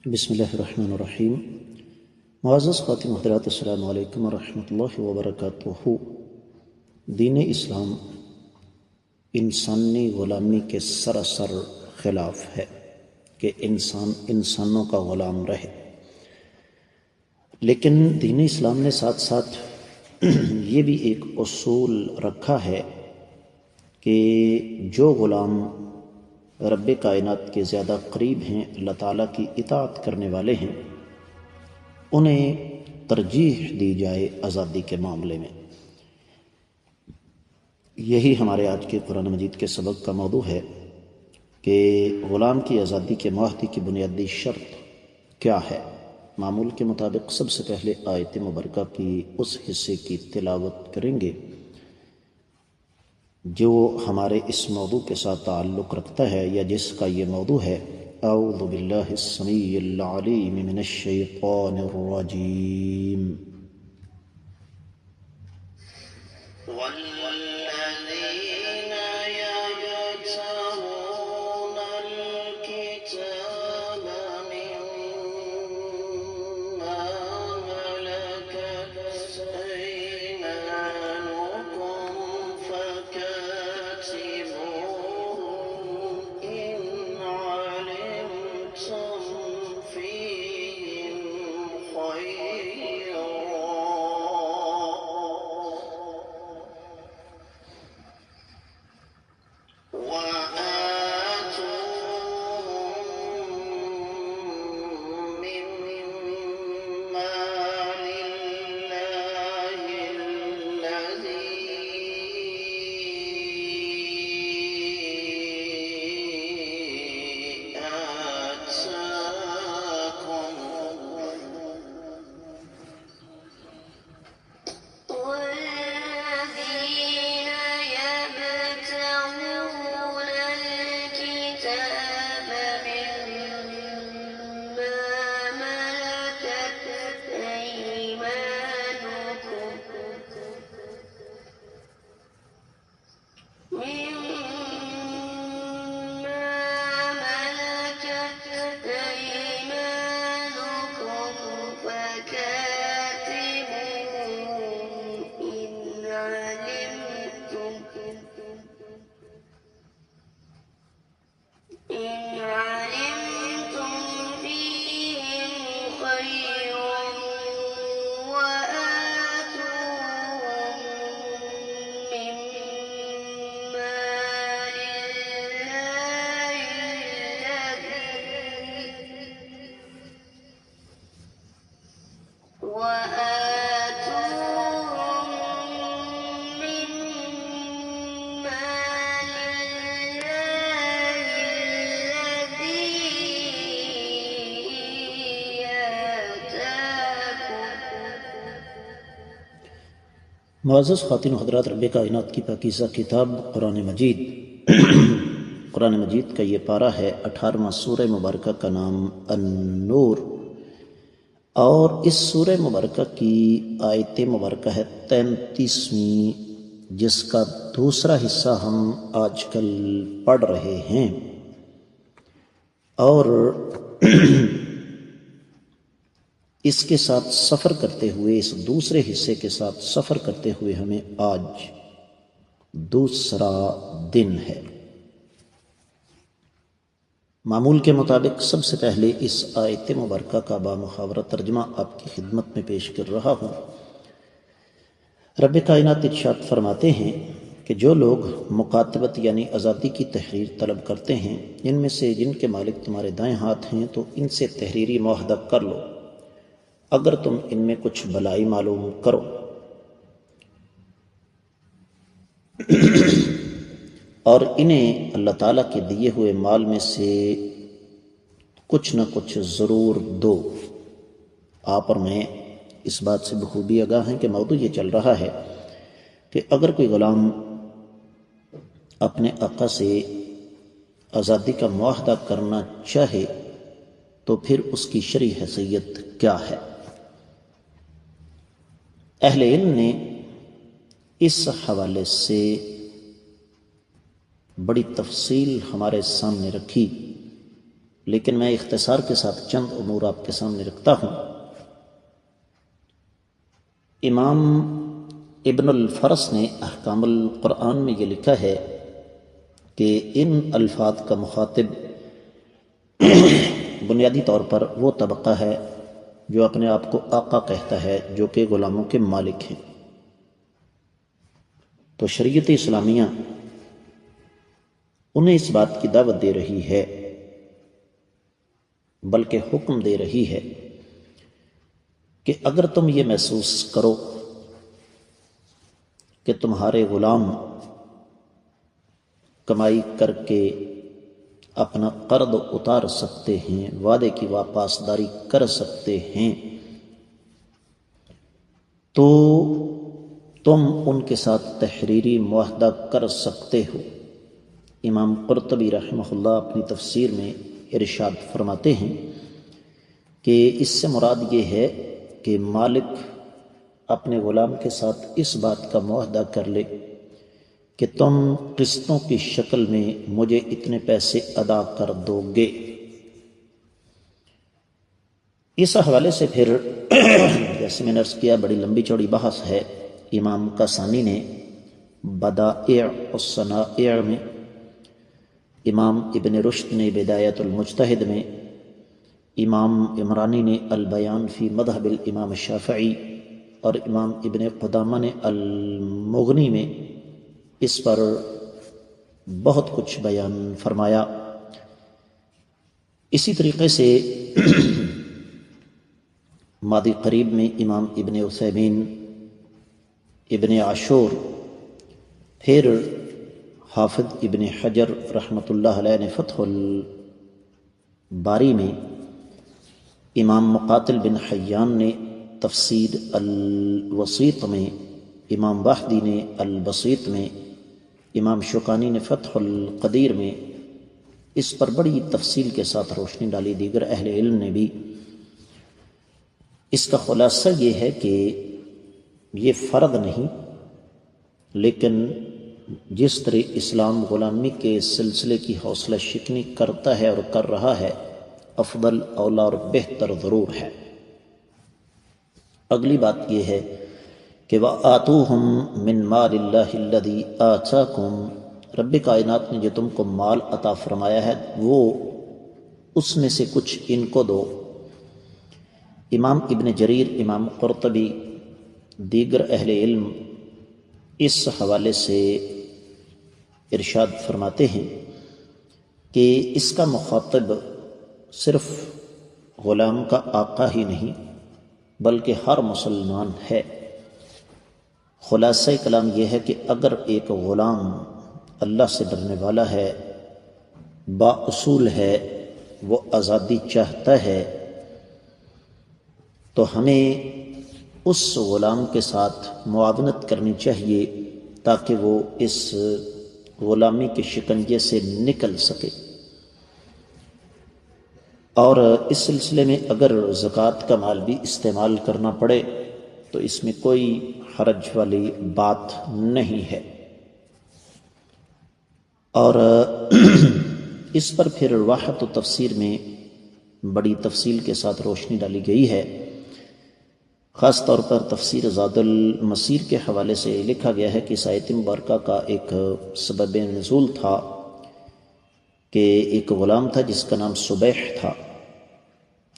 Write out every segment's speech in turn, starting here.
بسم اللہ الرحمن الرحیم۔ معزز خواتین و حضرات، السلام علیکم ورحمۃ اللہ وبرکاتہ۔ دین اسلام انسانی غلامی کے سراسر خلاف ہے کہ انسان انسانوں کا غلام رہے، لیکن دین اسلام نے ساتھ ساتھ یہ بھی ایک اصول رکھا ہے کہ جو غلام رب کائنات کے زیادہ قریب ہیں، اللہ تعالیٰ کی اطاعت کرنے والے ہیں، انہیں ترجیح دی جائے آزادی کے معاملے میں۔ یہی ہمارے آج کے قرآن مجید کے سبق کا موضوع ہے کہ غلام کی آزادی کے معاہدے کی بنیادی شرط کیا ہے۔ معمول کے مطابق سب سے پہلے آیت مبارکہ کی اس حصے کی تلاوت کریں گے جو ہمارے اس موضوع کے ساتھ تعلق رکھتا ہے یا جس کا یہ موضوع ہے۔ اعوذ باللہ السمیع العلیم من الشیطان الرجیم۔ معزز خواتین و حضرات، رب کائنات کی پاکیزہ کتاب قرآن مجید قرآن مجید کا یہ پارہ ہے 18واں سورہ مبارکہ کا نام النور، اور اس سورہ مبارکہ کی آیت مبارکہ ہے 33ویں، جس کا دوسرا حصہ ہم آج کل پڑھ رہے ہیں۔ اور اس کے ساتھ سفر کرتے ہوئے، اس دوسرے حصے کے ساتھ سفر کرتے ہوئے ہمیں آج دوسرا دن ہے۔ معمول کے مطابق سب سے پہلے اس آیت مبارکہ کا بامحاورہ ترجمہ آپ کی خدمت میں پیش کر رہا ہوں۔ رب کائنات ارشاد فرماتے ہیں کہ جو لوگ مکاتبت یعنی آزادی کی تحریر طلب کرتے ہیں، ان میں سے جن کے مالک تمہارے دائیں ہاتھ ہیں تو ان سے تحریری معاہدہ کر لو اگر تم ان میں کچھ بھلائی معلوم کرو، اور انہیں اللہ تعالیٰ کے دیے ہوئے مال میں سے کچھ نہ کچھ ضرور دو۔ آپ اور میں اس بات سے بخوبی آگاہ ہیں کہ موضوع یہ چل رہا ہے کہ اگر کوئی غلام اپنے آقا سے آزادی کا معاہدہ کرنا چاہے تو پھر اس کی شرعی حیثیت کیا ہے۔ اہل علم نے اس حوالے سے بڑی تفصیل ہمارے سامنے رکھی لیکن میں اختصار کے ساتھ چند امور آپ کے سامنے رکھتا ہوں۔ امام ابن الفرس نے احکام القرآن میں یہ لکھا ہے کہ ان الفاظ کا مخاطب بنیادی طور پر وہ طبقہ ہے جو اپنے آپ کو آقا کہتا ہے، جو کہ غلاموں کے مالک ہیں۔ تو شریعت اسلامیہ انہیں اس بات کی دعوت دے رہی ہے، بلکہ حکم دے رہی ہے کہ اگر تم یہ محسوس کرو کہ تمہارے غلام کمائی کر کے اپنا قرض اتار سکتے ہیں، وعدے کی واپسداری کر سکتے ہیں، تو تم ان کے ساتھ تحریری معاہدہ کر سکتے ہو۔ امام قرطبی رحمہ اللہ اپنی تفسیر میں ارشاد فرماتے ہیں کہ اس سے مراد یہ ہے کہ مالک اپنے غلام کے ساتھ اس بات کا معاہدہ کر لے کہ تم قسطوں کی شکل میں مجھے اتنے پیسے ادا کر دو گے۔ اس حوالے سے پھر جیسے میں نے عرض کیا بڑی لمبی چوڑی بحث ہے۔ امام کاسانی نے بدائع الصنائع میں، امام ابن رشد نے بدایت المجتہد میں، امام عمرانی نے البیان فی مذہب الامام الشافعی اور امام ابن قدامہ نے المغنی میں اس پر بہت کچھ بیان فرمایا۔ اسی طریقے سے ماضی قریب میں امام ابن عثیمین، ابن عاشور، پھر حافظ ابن حجر رحمۃ اللہ علیہ نے فتح الباری میں، امام مقاتل بن حیان نے تفسیر الوسیط میں، امام واحدی نے البسیط میں، امام شوکانی نے فتح القدیر میں اس پر بڑی تفصیل کے ساتھ روشنی ڈالی۔ دیگر اہل علم نے بھی۔ اس کا خلاصہ یہ ہے کہ یہ فرض نہیں، لیکن جس طرح اسلام غلامی کے سلسلے کی حوصلہ شکنی کرتا ہے اور کر رہا ہے، افضل، اولا اور بہتر ضرور ہے۔ اگلی بات یہ ہے کہ وَآتُوهُم مِّن مَالِ اللَّهِ الَّذِي آتَاكُمْ، رب کائنات نے جو تم کو مال عطا فرمایا ہے وہ اس میں سے کچھ ان کو دو۔ امام ابن جریر، امام قرطبی، دیگر اہل علم اس حوالے سے ارشاد فرماتے ہیں کہ اس کا مخاطب صرف غلام کا آقا ہی نہیں بلکہ ہر مسلمان ہے۔ خلاصہ کلام یہ ہے کہ اگر ایک غلام اللہ سے ڈرنے والا ہے، با اصول ہے، وہ آزادی چاہتا ہے، تو ہمیں اس غلام کے ساتھ معاونت کرنی چاہیے تاکہ وہ اس غلامی کے شکنجے سے نکل سکے۔ اور اس سلسلے میں اگر زکوٰۃ کا مال بھی استعمال کرنا پڑے تو اس میں کوئی حرج والی بات نہیں ہے۔ اور اس پر پھر واحد و تفسیر میں بڑی تفصیل کے ساتھ روشنی ڈالی گئی ہے۔ خاص طور پر تفسیر زاد المسیر کے حوالے سے لکھا گیا ہے کہ اس آیت مبارکہ کا ایک سبب نزول تھا کہ ایک غلام تھا جس کا نام سبیح تھا،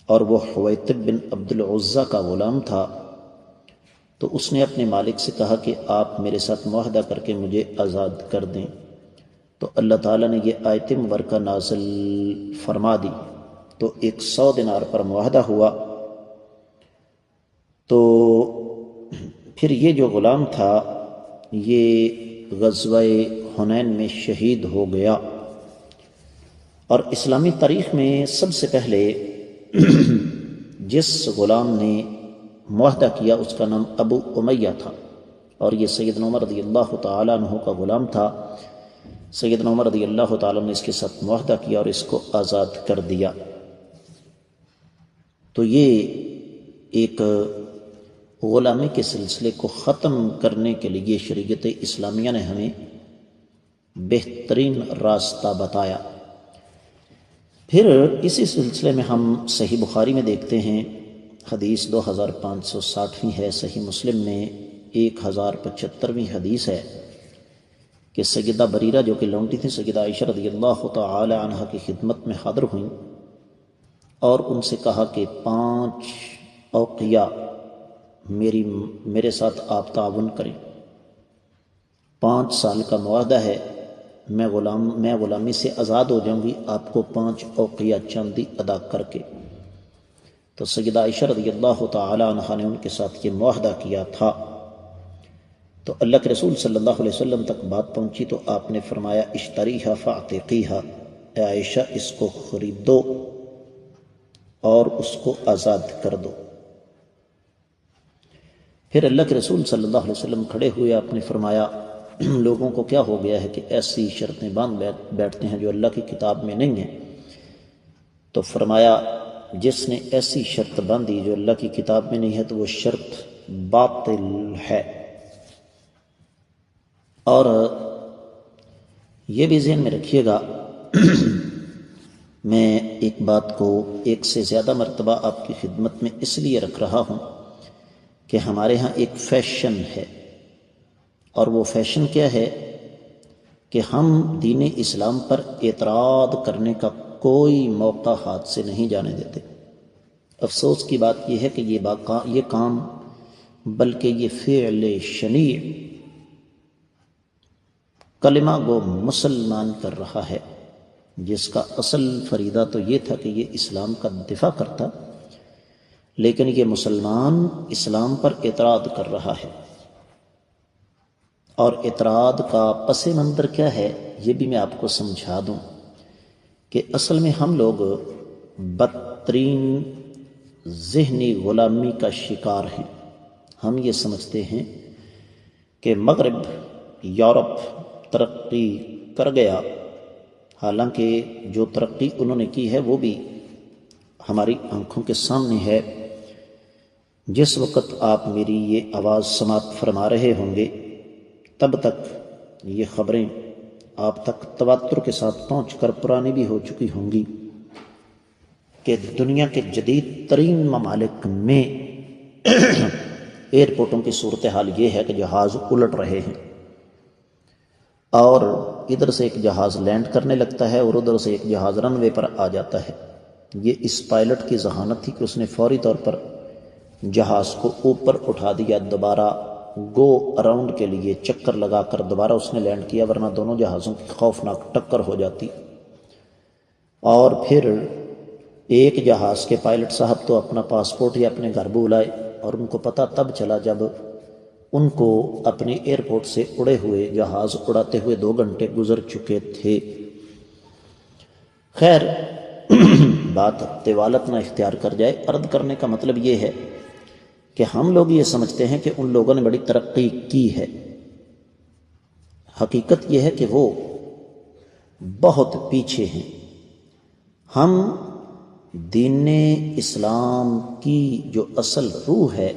اور وہ حویطب بن عبد العزیٰ کا غلام تھا۔ تو اس نے اپنے مالک سے کہا کہ آپ میرے ساتھ معاہدہ کر کے مجھے آزاد کر دیں، تو اللہ تعالیٰ نے یہ آیت مبارکہ نازل فرما دی۔ تو 100 دینار پر معاہدہ ہوا۔ تو پھر یہ جو غلام تھا یہ غزوہ حنین میں شہید ہو گیا۔ اور اسلامی تاریخ میں سب سے پہلے جس غلام نے معاہدہ کیا اس کا نام ابو امیہ تھا، اور یہ سیدنا عمر رضی اللہ تعالیٰ عنہ کا غلام تھا۔ سیدنا عمر رضی اللہ تعالیٰ نے اس کے ساتھ معاہدہ کیا اور اس کو آزاد کر دیا۔ تو یہ ایک غلامی کے سلسلے کو ختم کرنے کے لیے شریعت اسلامیہ نے ہمیں بہترین راستہ بتایا۔ پھر اسی سلسلے میں ہم صحیح بخاری میں دیکھتے ہیں، حدیث 2560 ہے، صحیح مسلم میں 1075 حدیث ہے کہ سیدہ بریرہ جو کہ لونڈی تھی سیدہ عائشہ رضی اللہ تعالی عنہ کی خدمت میں حاضر ہوئیں اور ان سے کہا کہ 5 اوقیہ میرے ساتھ آپ تعاون کریں، 5 سال کا معاہدہ ہے، میں غلامی سے آزاد ہو جاؤں گی آپ کو 5 اوقیہ چاندی ادا کر کے۔ تو سیدہ عائشہ رضی اللہ تعالی عنہ نے ان کے ساتھ یہ معاہدہ کیا تھا۔ تو اللہ کے رسول صلی اللہ علیہ وسلم تک بات پہنچی تو آپ نے فرمایا اشتریھا فاعتقیھا، اے عائشہ اس کو خریدو اور اس کو آزاد کر دو۔ پھر اللہ کے رسول صلی اللہ علیہ وسلم کھڑے ہوئے، آپ نے فرمایا لوگوں کو کیا ہو گیا ہے کہ ایسی شرطیں باندھ بیٹھتے ہیں جو اللہ کی کتاب میں نہیں ہیں؟ تو فرمایا جس نے ایسی شرط باندھی جو اللہ کی کتاب میں نہیں ہے تو وہ شرط باطل ہے۔ اور یہ بھی ذہن میں رکھیے گا، میں ایک بات کو ایک سے زیادہ مرتبہ آپ کی خدمت میں اس لیے رکھ رہا ہوں کہ ہمارے ہاں ایک فیشن ہے، اور وہ فیشن کیا ہے کہ ہم دین اسلام پر اعتراض کرنے کا کوئی موقع ہاتھ سے نہیں جانے دیتے۔ افسوس کی بات یہ ہے کہ یہ کام بلکہ یہ فعل شنیع کلمہ گو مسلمان کر رہا ہے، جس کا اصل فریضہ تو یہ تھا کہ یہ اسلام کا دفاع کرتا، لیکن یہ مسلمان اسلام پر اعتراض کر رہا ہے۔ اور اعتراض کا پس منظر کیا ہے یہ بھی میں آپ کو سمجھا دوں کہ اصل میں ہم لوگ بدترین ذہنی غلامی کا شکار ہیں۔ ہم یہ سمجھتے ہیں کہ مغرب، یورپ ترقی کر گیا، حالانکہ جو ترقی انہوں نے کی ہے وہ بھی ہماری آنکھوں کے سامنے ہے۔ جس وقت آپ میری یہ آواز سماعت فرما رہے ہوں گے تب تک یہ خبریں آپ تک تواتر کے ساتھ پہنچ کر پرانی بھی ہو چکی ہوں گی کہ دنیا کے جدید ترین ممالک میں ایئرپورٹوں کی صورتحال یہ ہے کہ جہاز الٹ رہے ہیں، اور ادھر سے ایک جہاز لینڈ کرنے لگتا ہے اور ادھر سے ایک جہاز رن وے پر آ جاتا ہے۔ یہ اس پائلٹ کی ذہانت تھی کہ اس نے فوری طور پر جہاز کو اوپر اٹھا دیا، دوبارہ گو اراؤنڈ کے لیے چکر لگا کر دوبارہ اس نے لینڈ کیا، ورنہ دونوں جہازوں کی خوفناک ٹکر ہو جاتی۔ اور پھر ایک جہاز کے پائلٹ صاحب تو اپنا پاسپورٹ ہی اپنے گھر بلائے، اور ان کو پتہ تب چلا جب ان کو اپنے ایئرپورٹ سے اڑے ہوئے جہاز اڑاتے ہوئے 2 گھنٹے گزر چکے تھے۔ خیر بات طوالت نہ اختیار کر جائے، عرض کرنے کا مطلب یہ ہے کہ ہم لوگ یہ سمجھتے ہیں کہ ان لوگوں نے بڑی ترقی کی ہے۔ حقیقت یہ ہے کہ وہ بہت پیچھے ہیں۔ ہم دین اسلام کی جو اصل روح ہے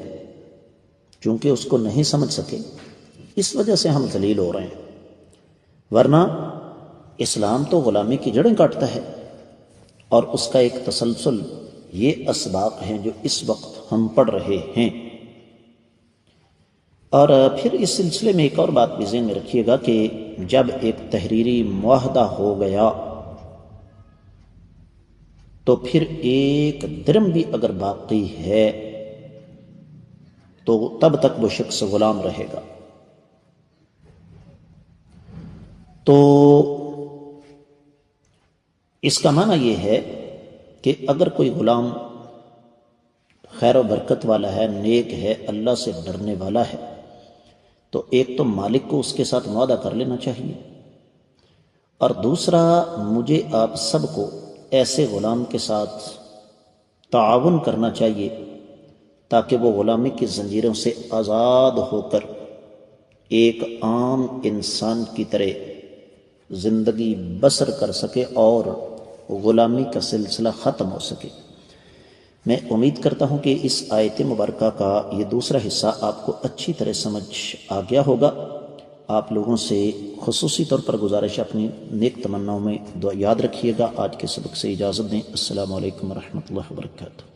چونکہ اس کو نہیں سمجھ سکے، اس وجہ سے ہم ذلیل ہو رہے ہیں، ورنہ اسلام تو غلامی کی جڑیں کاٹتا ہے، اور اس کا ایک تسلسل یہ اسباق ہیں جو اس وقت ہم پڑھ رہے ہیں۔ اور پھر اس سلسلے میں ایک اور بات بھی ذہن میں رکھیے گا کہ جب ایک تحریری معاہدہ ہو گیا تو پھر ایک درم بھی اگر باقی ہے تو تب تک وہ شخص غلام رہے گا۔ تو اس کا معنی یہ ہے کہ اگر کوئی غلام خیر و برکت والا ہے، نیک ہے، اللہ سے ڈرنے والا ہے، تو ایک تو مالک کو اس کے ساتھ معاہدہ کر لینا چاہیے، اور دوسرا مجھے آپ سب کو ایسے غلام کے ساتھ تعاون کرنا چاہیے تاکہ وہ غلامی کی زنجیروں سے آزاد ہو کر ایک عام انسان کی طرح زندگی بسر کر سکے اور غلامی کا سلسلہ ختم ہو سکے۔ میں امید کرتا ہوں کہ اس آیت مبارکہ کا یہ دوسرا حصہ آپ کو اچھی طرح سمجھ آ گیا ہوگا۔ آپ لوگوں سے خصوصی طور پر گزارش اپنی نیک تمناؤں میں دعا یاد رکھیے گا۔ آج کے سبق سے اجازت دیں۔ السلام علیکم ورحمۃ اللہ وبرکاتہ۔